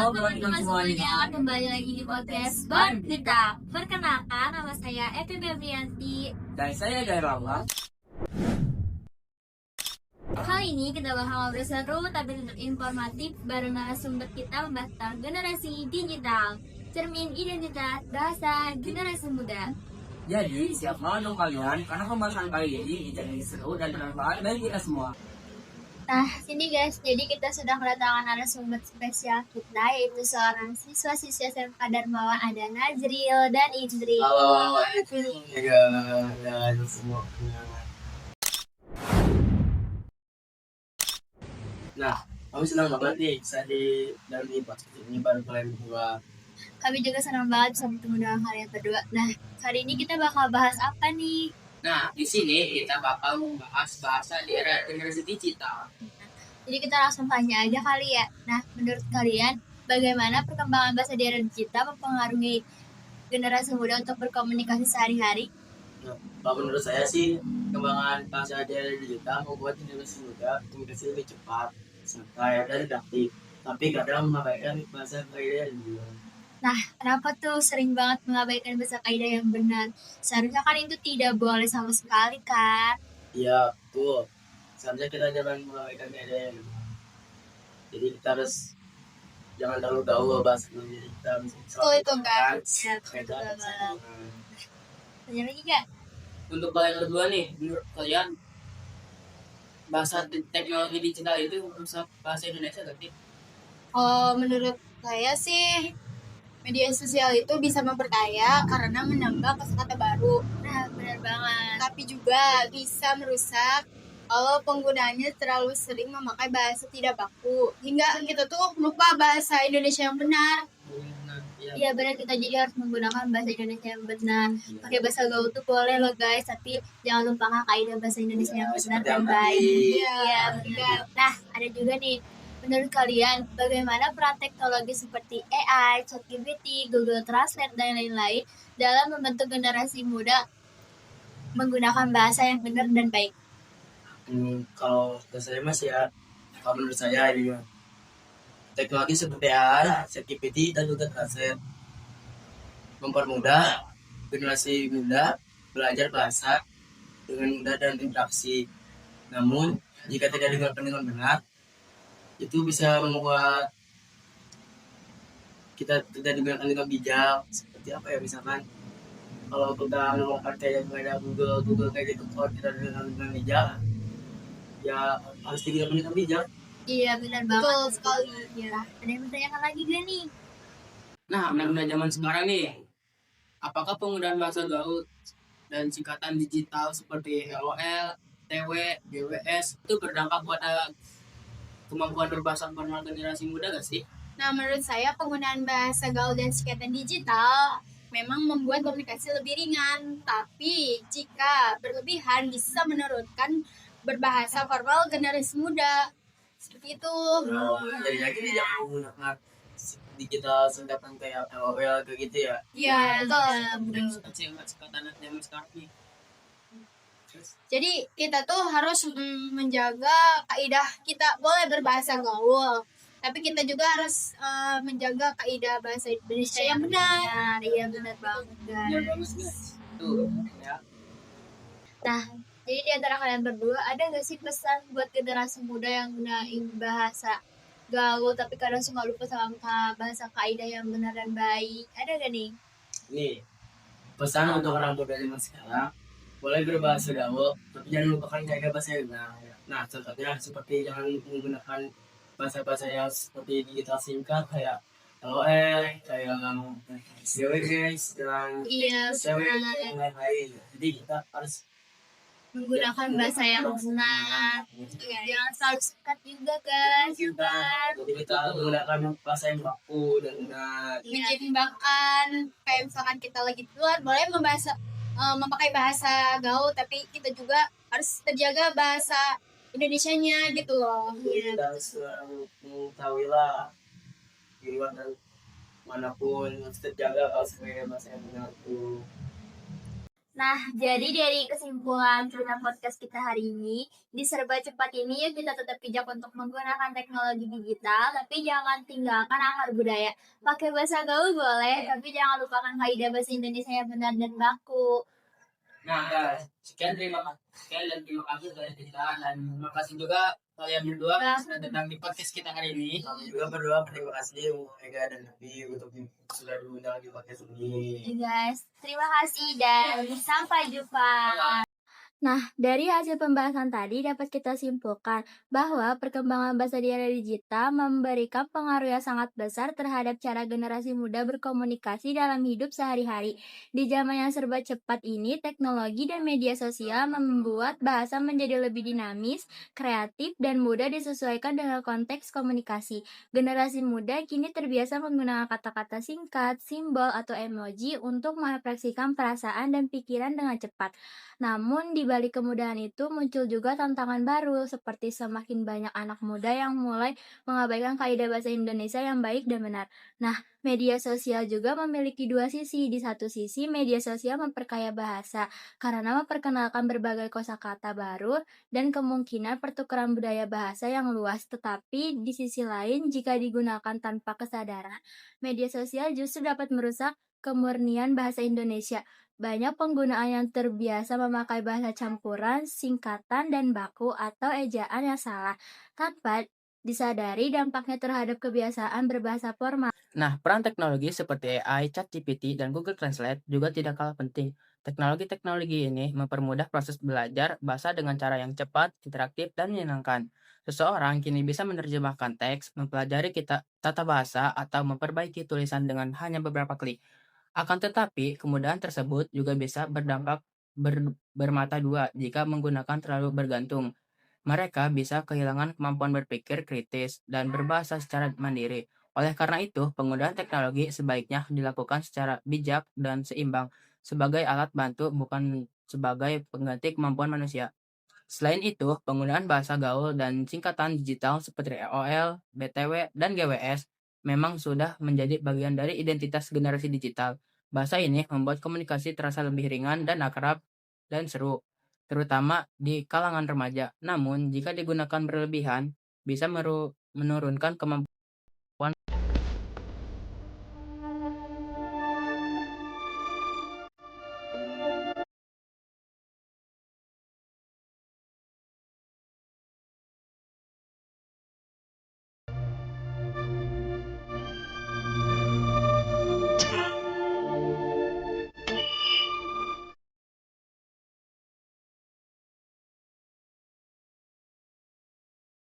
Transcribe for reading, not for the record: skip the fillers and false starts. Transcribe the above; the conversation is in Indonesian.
Halo teman-teman semuanya, kembali lagi di podcast Bond kita. Perkenalkan, nama saya Evi Febrianti. Dan saya Gairawa. Kali ini kita bakal ngobrol seru tapi tetap informatif bareng narasumber kita membahas tentang generasi digital, cermin identitas bahasa generasi muda. Jadi siap mau dong kalian, karena pembahasan kali ini jadi seru dan bermanfaat bagi kita semua. Nah, sini guys, jadi kita sudah kedatangan narasumber spesial kita, yaitu seorang siswa-siswa SMK Darmawan, ada Nazril dan Indri. Halo, dan semua. Nah, kami senang banget nih bisa di dalam podcast ini baru kalian berdua. Kami juga senang banget bisa bertemu dengan kalian berdua. Nah, hari ini kita bakal bahas apa nih? Nah, di sini kita bakal membahas bahasa di era generasi digital. Jadi kita langsung tanya aja kali ya. Nah, menurut kalian bagaimana perkembangan bahasa di era digital mempengaruhi generasi muda untuk berkomunikasi sehari-hari? Nah, kalau menurut saya sih, perkembangan bahasa di era digital membuat generasi muda komunikasi lebih cepat, santai, dan adaptif. Tapi kadang mengabaikan bahasa kaidah juga. Nah, kenapa tuh sering banget mengabaikan bahasa kaidah yang benar? Seharusnya kan itu tidak boleh sama sekali kan? Iya, betul. Seharusnya kita jangan mengabaikan kaidah yang benar. Jadi kita harus jangan terlalu gaul bahasa Indonesia. Kita Betul itu kan? Ya, Betul banget. Tanya lagi gak? Untuk kalian berdua nih, menurut kalian bahasa teknologi digital itu merusak bahasa Indonesia gak sih? Oh, menurut saya sih media sosial itu bisa memperkaya karena menambah kosakata baru. Nah, benar banget. Tapi juga bisa merusak kalau penggunaannya terlalu sering memakai bahasa tidak baku. Hingga kita tuh lupa bahasa Indonesia yang benar. Iya benar, kita jadi harus menggunakan bahasa Indonesia yang benar. Pakai bahasa gaul tuh boleh loh guys, tapi jangan lupakan kaidah bahasa Indonesia yang benar dan baik. Iya benar. Nah, ada juga nih. Menurut kalian, bagaimana peran teknologi seperti AI, ChatGPT, Google Translate, dan lain-lain dalam membentuk generasi muda menggunakan bahasa yang benar dan baik? Kalau saya mas ya, kalau menurut saya ini teknologi seperti AI, ChatGPT dan Google Translate mempermudah generasi muda belajar bahasa dengan mudah dan interaksi. Namun, jika tidak digunakan dengan benar, itu bisa membuat kita tidak digunakan dengan bijak. Seperti apa ya, misalkan kalau kita menggunakan kayak Google kayak gitu, kalau kita dengan bijak, ya harus digunakan dengan bijak. Iya benar banget. Betul sekali. Ya. Ada yang bertanyakan lagi gak nih? Nah, anak-anak zaman sekarang nih, apakah penggunaan bahasa gaul dan singkatan digital seperti LOL, TW, GWS itu berdampak pada kemampuan berbahasa formal generasi muda gak sih? Nah, menurut saya penggunaan bahasa gaul dan singkatan digital memang membuat komunikasi lebih ringan, tapi jika berlebihan bisa menurunkan berbahasa formal generasi muda. Seperti itu. Jadi lagi dia jangan menggunakan digital singkatan kayak LOL kayak gitu ya. Iya, betul. Singkatan zaman sekarang nih. Jadi kita tuh harus menjaga kaidah kita boleh berbahasa gaul, tapi kita juga harus menjaga kaidah bahasa Indonesia yang benar. Iya benar banget Ya guys. bagus guys. Tuh ya. Nah, jadi di antara kalian berdua ada gak sih pesan buat generasi muda yang gunain bahasa gaul tapi kadang suka lupa sama bahasa kaidah yang benar dan baik? Ada gak nih? Nih, pesan untuk orang muda zaman sekarang, boleh berbahasa gaul, tapi jangan lupakan kaidah bahasa yang benar. Nah, contohnya seperti jangan menggunakan bahasa-bahasa yang seperti digital singkat kayak LOL, kayak GWS, dan Iya, cewek benar. yang lain-lain. Jadi kita harus Menggunakan bahasa yang benar. Jangan selalu singkat juga guys. jadi kita menggunakan bahasa yang baku dan benar. Menyeimbangkan kayak misalkan kita lagi di luar boleh memakai bahasa gaul, tapi kita juga harus terjaga bahasa Indonesianya gitu loh. Kita harus mengetahui lah di luar dan manapun harus terjaga kalau sebagai bahasa yang benar tuh. Nah, jadi dari kesimpulan cerita podcast kita hari ini, di serba cepat ini yuk kita tetap bijak untuk menggunakan teknologi digital, tapi jangan tinggalkan akar budaya. Pakai bahasa gaul boleh, tapi jangan lupakan kaidah bahasa Indonesia yang benar dan baku. Nah, sekian dan terima kasih dari kita dan makasih juga kalian berdua sudah datang di podcast kita hari ini. Kami juga berdua terima kasih untuk Ega dan Nabi untuk sudah diundang di podcast ini. Guys, terima kasih dan sampai jumpa. Nah, dari hasil pembahasan tadi dapat kita simpulkan bahwa perkembangan bahasa di era digital memberikan pengaruh yang sangat besar terhadap cara generasi muda berkomunikasi dalam hidup sehari-hari. Di zaman yang serba cepat ini, teknologi dan media sosial membuat bahasa menjadi lebih dinamis, kreatif, dan mudah disesuaikan dengan konteks komunikasi. Generasi muda kini terbiasa menggunakan kata-kata singkat, simbol, atau emoji untuk mengekspresikan perasaan dan pikiran dengan cepat. Namun, di balik kemudahan itu muncul juga tantangan baru, seperti semakin banyak anak muda yang mulai mengabaikan kaidah bahasa Indonesia yang baik dan benar. Nah, media sosial juga memiliki dua sisi. Di satu sisi, media sosial memperkaya bahasa karena memperkenalkan berbagai kosakata baru dan kemungkinan pertukaran budaya bahasa yang luas. Tetapi di sisi lain, jika digunakan tanpa kesadaran, media sosial justru dapat merusak kemurnian bahasa Indonesia. Banyak penggunaan yang terbiasa memakai bahasa campuran, singkatan, dan baku atau ejaan yang salah, tanpa disadari dampaknya terhadap kebiasaan berbahasa formal. Nah, peran teknologi seperti AI, ChatGPT, dan Google Translate juga tidak kalah penting. Teknologi-teknologi ini mempermudah proses belajar bahasa dengan cara yang cepat, interaktif, dan menyenangkan. Seseorang kini bisa menerjemahkan teks, mempelajari tata bahasa, atau memperbaiki tulisan dengan hanya beberapa klik. Akan tetapi, kemudahan tersebut juga bisa berdampak bermata dua jika menggunakan terlalu bergantung. Mereka bisa kehilangan kemampuan berpikir kritis dan berbahasa secara mandiri. Oleh karena itu, penggunaan teknologi sebaiknya dilakukan secara bijak dan seimbang sebagai alat bantu bukan sebagai pengganti kemampuan manusia. Selain itu, penggunaan bahasa gaul dan singkatan digital seperti AOL, BTW, dan GWS memang sudah menjadi bagian dari identitas generasi digital. Bahasa ini membuat komunikasi terasa lebih ringan dan akrab dan seru, terutama di kalangan remaja. Namun, jika digunakan berlebihan, bisa menurunkan kemampuan